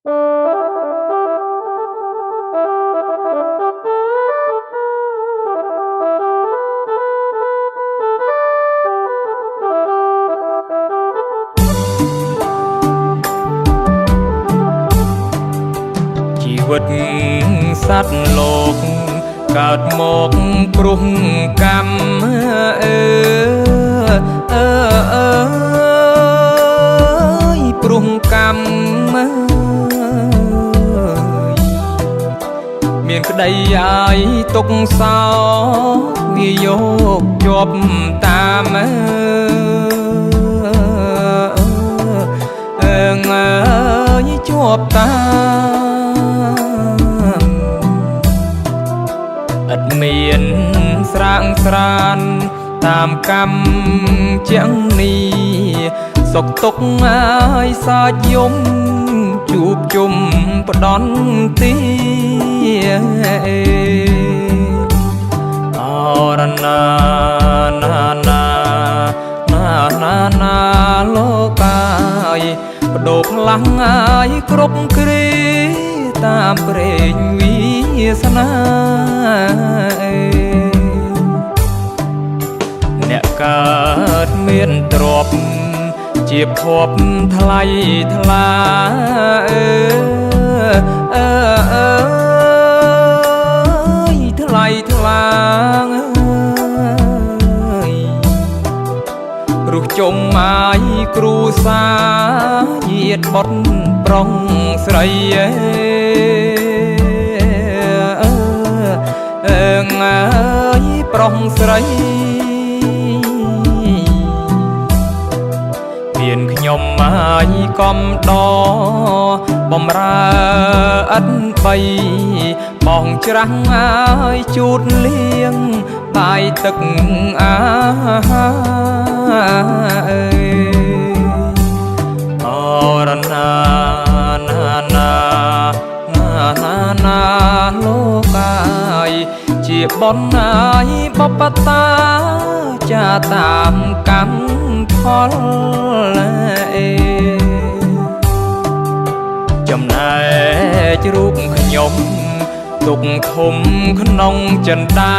ជីវិតសត្វលោកកើតមកព្រោះកម្មព្រោះកម្មមានក្តីអាយទុកសោវាយកជាប់តាមជាប់តាមឥតមានស្រាងស្រានតាមកម្មជាងនេះសុខទុក្ខហើយសាច់យំជួបជុំផ្ដន់ទីអរណាណាណាណាណាលោកអាយបដូរខ្លាំងហើយគ្រប់គ្រាតាមព្រេងវាសនាអ្នកកើតមានទ្រព្យជាភពថ្លៃថ្លាថ្លៃថ្លារុះជុំអាយគ្រូសាញាតបុតប្រុងស្រីប្រុងស្រីមានខ្ញុំអាយកំដបំរើឥតបីបងច្រាស់អាយជូតលៀងបាយទឹកអាហារអរណាណាណាណាណាលោកអាយជាបុណ្យអាយបបតាចាតាមកម្មផលចំណែករូបខ្ញុំទុកធំក្នុងចិន្តា